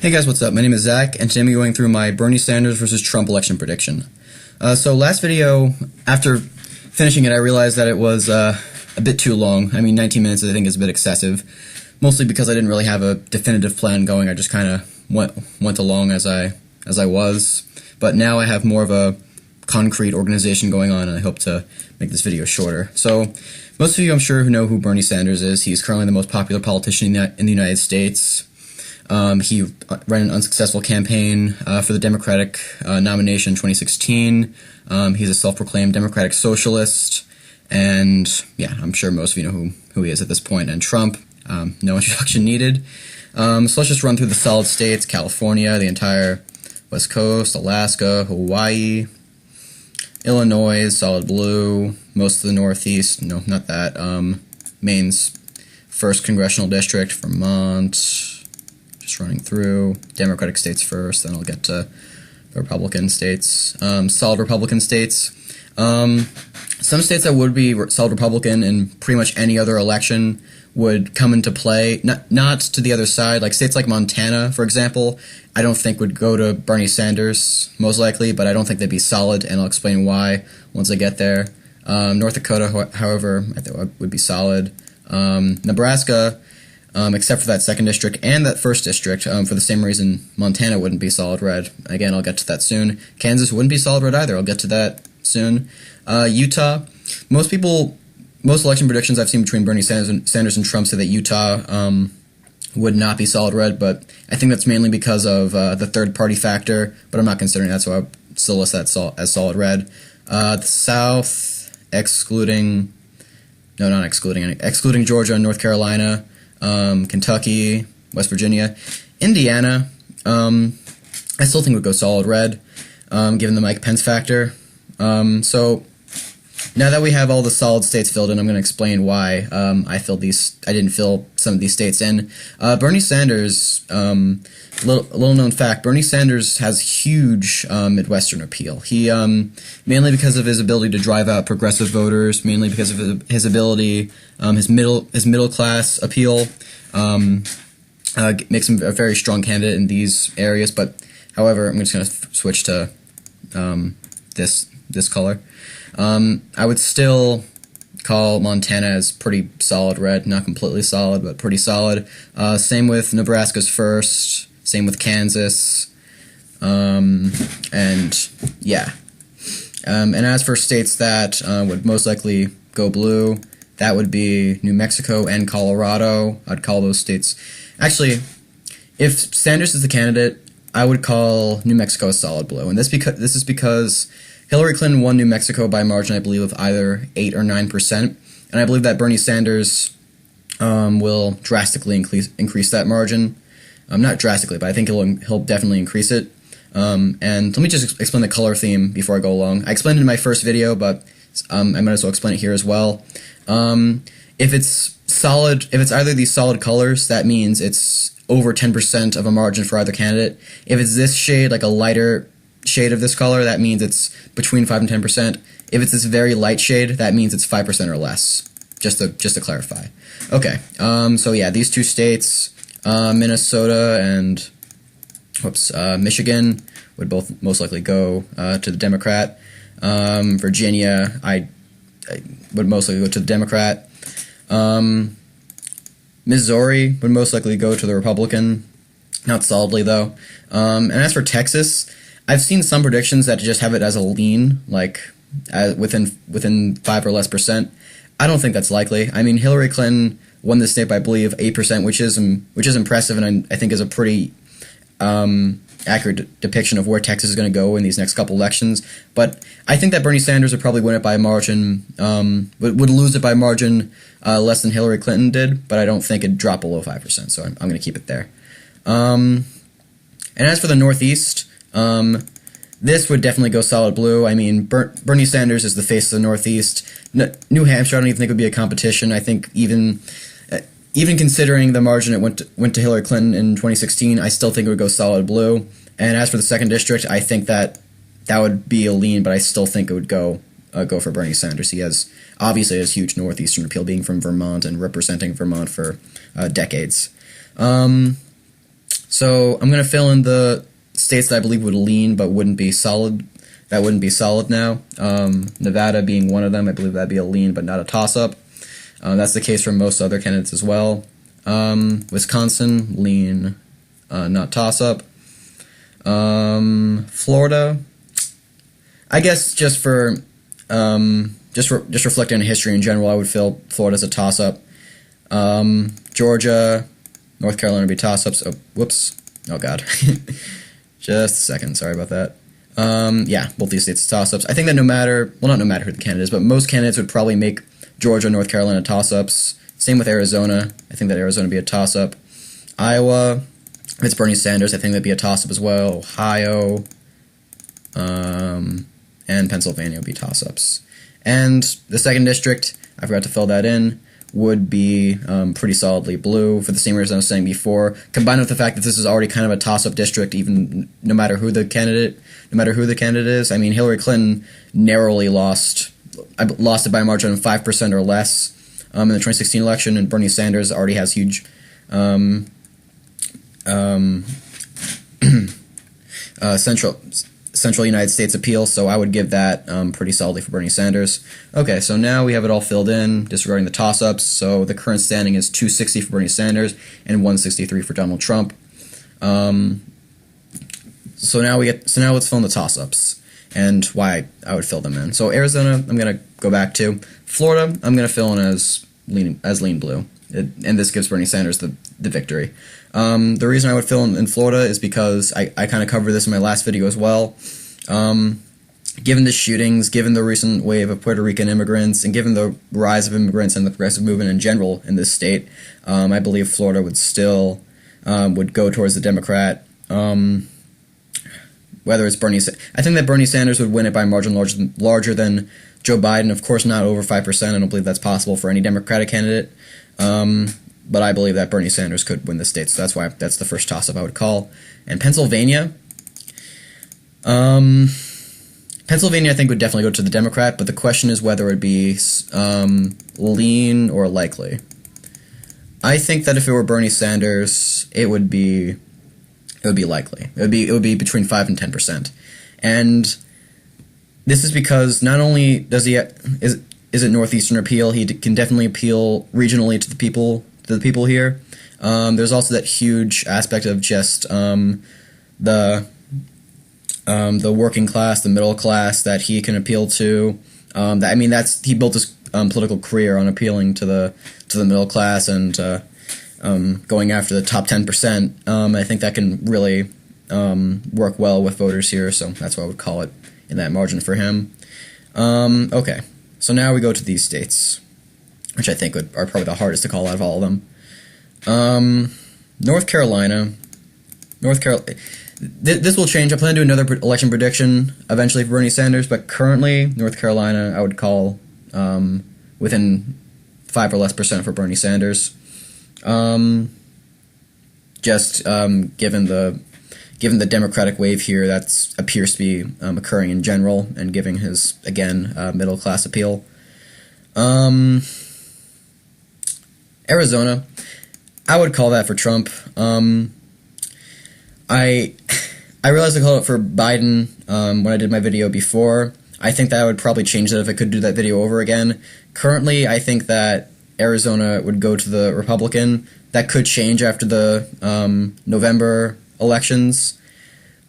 Hey guys, what's up? My name is Zach, and today I'm going through my Bernie Sanders versus Trump election prediction. So last video, after finishing it, I realized that it was a bit too long. I mean, 19 minutes I think is a bit excessive, mostly because I didn't really have a definitive plan going. I just kind of went along as I was. But now I have more of a concrete organization going on, and I hope to make this video shorter. So most of you, I'm sure, who know who Bernie Sanders is. He's currently the most popular politician in the United States. He ran an unsuccessful campaign for the Democratic nomination in 2016. He's a self-proclaimed Democratic socialist, and yeah, I'm sure most of you know who he is at this point. And Trump, no introduction needed. So let's just run through the solid states: California, the entire West Coast, Alaska, Hawaii, Illinois, solid blue, most of the Northeast, no, not that, Maine's 1st Congressional District, Vermont, just running through, Democratic states first, then I'll get to the Republican states, solid Republican states. Some states that would be solid Republican in pretty much any other election would come into play, not to the other side, like states like Montana, for example, I don't think would go to Bernie Sanders, most likely, but I don't think they'd be solid, and I'll explain why once I get there. North Dakota, however, I think would be solid. Nebraska, except for that 2nd district and that 1st district, for the same reason Montana wouldn't be solid red. Again, I'll get to that soon. Kansas wouldn't be solid red either. I'll get to that soon. Utah, most election predictions I've seen between Bernie Sanders and Trump say that Utah would not be solid red, but I think that's mainly because of the third-party factor, but I'm not considering that, so I still list that as solid red. The South, excluding Georgia and North Carolina, Kentucky, West Virginia. Indiana, I still think would go solid red, given the Mike Pence factor. So now that we have all the solid states filled in, I'm going to explain why I didn't fill some of these states in. Bernie Sanders, little known fact, Bernie Sanders has huge Midwestern appeal. He, mainly because of his ability to drive out progressive voters, mainly because of his ability, his middle class appeal, makes him a very strong candidate in these areas. But however, I'm just going to switch to this color. I would still call Montana as pretty solid red, not completely solid, but pretty solid. Same with Nebraska's 1st, same with Kansas, and yeah. And as for states that would most likely go blue, that would be New Mexico and Colorado. I'd call those states. Actually, if Sanders is the candidate, I would call New Mexico a solid blue, and this is because Hillary Clinton won New Mexico by a margin, I believe, of either 8 or 9%, and I believe that Bernie Sanders will drastically increase that margin. Not drastically, but I think he'll definitely increase it. And let me just explain the color theme before I go along. I explained it in my first video, but I might as well explain it here as well. If it's either these solid colors, that means it's over 10% of a margin for either candidate. If it's this shade, like a lighter shade of this color, that means it's between 5 and 10%. If it's this very light shade, that means it's 5% or less, just to clarify. Okay, so yeah, these two states, Minnesota and Michigan, would both most likely go to the Democrat. Virginia, I would most likely go to the Democrat. Missouri would most likely go to the Republican, not solidly though. And as for Texas, I've seen some predictions that just have it as a lean, like within 5 or less percent. I don't think that's likely. I mean, Hillary Clinton won this state by, I believe, 8%, which is impressive, and I think is a pretty accurate depiction of where Texas is going to go in these next couple elections. But I think that Bernie Sanders would probably win it by a margin, would lose it by a margin less than Hillary Clinton did, but I don't think it'd drop below 5%, so I'm going to keep it there. And as for the Northeast, this would definitely go solid blue. I mean, Bernie Sanders is the face of the Northeast. New Hampshire, I don't even think would be a competition. I think even considering the margin it went to Hillary Clinton in 2016, I still think it would go solid blue. And as for the 2nd district, I think that would be a lean, but I still think it would go for Bernie Sanders. He obviously has huge Northeastern appeal, being from Vermont and representing Vermont for decades. So I'm going to fill in the states that I believe would lean but wouldn't be solid. That wouldn't be solid now. Nevada being one of them. I believe that'd be a lean but not a toss-up. That's the case for most other candidates as well. Wisconsin, lean, not toss-up. Florida, I guess just reflecting on history in general, I would feel Florida as a toss-up. Georgia, North Carolina would be toss-ups. Oh, whoops. Oh, God. Just a second. Sorry about that. Yeah, both these states toss-ups. I think that not no matter who the candidate is, but most candidates would probably make Georgia, North Carolina toss-ups. Same with Arizona. I think that Arizona would be a toss-up. Iowa, if it's Bernie Sanders, I think that'd be a toss-up as well. Ohio, and Pennsylvania would be toss-ups. And the second district, I forgot to fill that in, would be pretty solidly blue for the same reason I was saying before, combined with the fact that this is already kind of a toss-up district, even no matter who the candidate is. I mean, Hillary Clinton narrowly lost it by a margin of 5% or less in the 2016 election, and Bernie Sanders already has huge central United States appeal, so I would give that pretty solidly for Bernie Sanders. Okay, so now we have it all filled in, disregarding the toss-ups. So the current standing is 260 for Bernie Sanders and 163 for Donald Trump. So now let's fill in the toss-ups and why I would fill them in. So Arizona, I'm gonna go back to. Florida, I'm gonna fill in as lean blue, and this gives Bernie Sanders the victory. The reason I would fill in Florida is because I kind of covered this in my last video as well. Given the shootings, given the recent wave of Puerto Rican immigrants, and given the rise of immigrants and the progressive movement in general in this state, I believe Florida would still would go towards the Democrat. Whether it's I think that Bernie Sanders would win it by a margin larger than Joe Biden. Of course, not over 5%. I don't believe that's possible for any Democratic candidate. But I believe that Bernie Sanders could win the state, so that's the first toss-up I would call. And Pennsylvania, I think would definitely go to the Democrat, but the question is whether it would be lean or likely. I think that if it were Bernie Sanders, it would be likely. It would be between 5 and 10%, and this is because not only does he is it northeastern appeal, he can definitely appeal regionally to the people here. There's also that huge aspect of just the working class, the middle class that he can appeal to. He built his political career on appealing to the middle class and going after the top 10%. I think that can really work well with voters here, so that's why I would call it in that margin for him. Okay, so now we go to these states, which I think are probably the hardest to call out of all of them. North Carolina. This will change. I plan to do another election prediction eventually for Bernie Sanders, but currently North Carolina I would call within 5 or less % for Bernie Sanders. Given the Democratic wave here that appears to be occurring in general, and giving his middle class appeal. Arizona, I would call that for Trump. I realized I called it for Biden when I did my video before. I think that I would probably change that if I could do that video over again. Currently, I think that Arizona would go to the Republican. That could change after the November elections,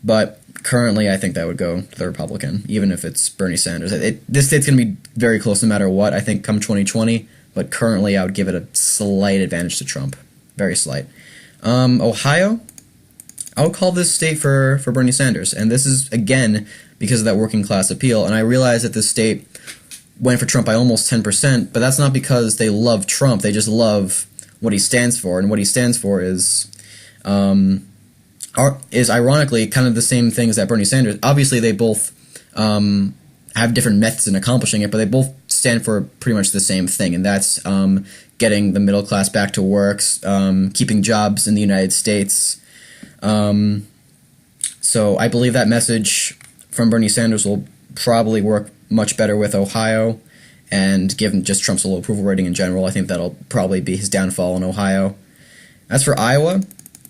but currently I think that would go to the Republican, even if it's Bernie Sanders. This state's going to be very close no matter what, I think, come 2020, but currently I would give it a slight advantage to Trump. Very slight. Ohio, I would call this state for Bernie Sanders, and this is, again, because of that working class appeal, and I realize that this state went for Trump by almost 10%, but that's not because they love Trump, they just love what he stands for, and what he stands for is ironically kind of the same things that Bernie Sanders. Obviously, they both have different methods in accomplishing it, but they both stand for pretty much the same thing, and that's getting the middle class back to work, keeping jobs in the United States. So I believe that message from Bernie Sanders will probably work much better with Ohio, and given just Trump's low approval rating in general, I think that'll probably be his downfall in Ohio. As for Iowa,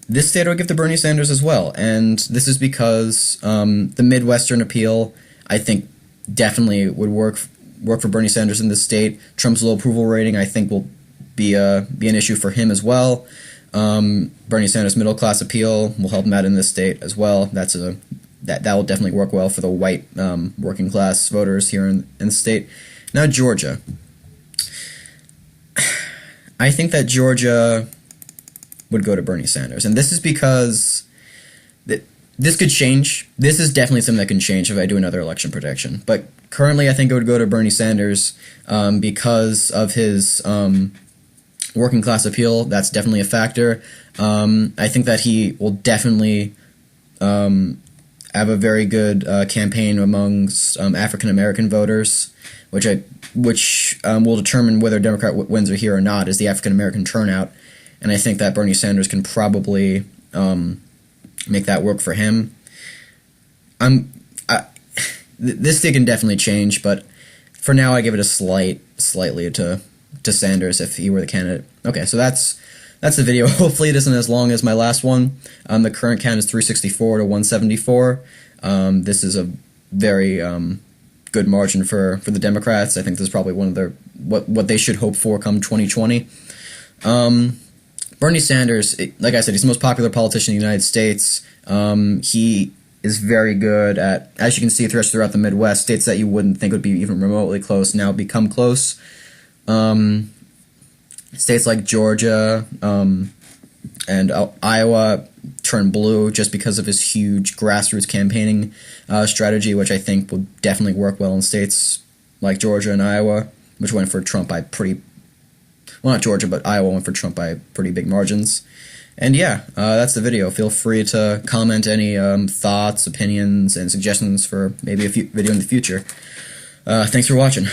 this state I would give to Bernie Sanders as well, and this is because the Midwestern appeal, I think, definitely would work for Bernie Sanders in this state. Trump's low approval rating, I think, will be an issue for him as well. Bernie Sanders' middle class appeal will help him out in this state as well. That will definitely work well for the white working class voters here in the state. Now Georgia. I think that Georgia would go to Bernie Sanders, and this is because this could change. This is definitely something that can change if I do another election prediction. But currently, I think it would go to Bernie Sanders because of his working class appeal. That's definitely a factor. I think that he will definitely have a very good campaign amongst African American voters, which will determine whether a Democrat wins or here or not, is the African American turnout. And I think that Bernie Sanders can probably make that work for him. This thing can definitely change, but for now I give it a slightly to Sanders if he were the candidate. Okay, so that's the video. Hopefully it isn't as long as my last one. The current count is 364 to 174. This is a very good margin for the Democrats. I think this is probably one of their what they should hope for come 2020. Bernie Sanders, like I said, he's the most popular politician in the United States. He is very good at, as you can see throughout the Midwest, states that you wouldn't think would be even remotely close now become close. States like Georgia and Iowa turn blue just because of his huge grassroots campaigning strategy, which I think will definitely work well in states like Georgia and Iowa, which went for Trump by not Georgia, but Iowa went for Trump by pretty big margins. And yeah, that's the video. Feel free to comment any thoughts, opinions, and suggestions for maybe a video in the future. Thanks for watching.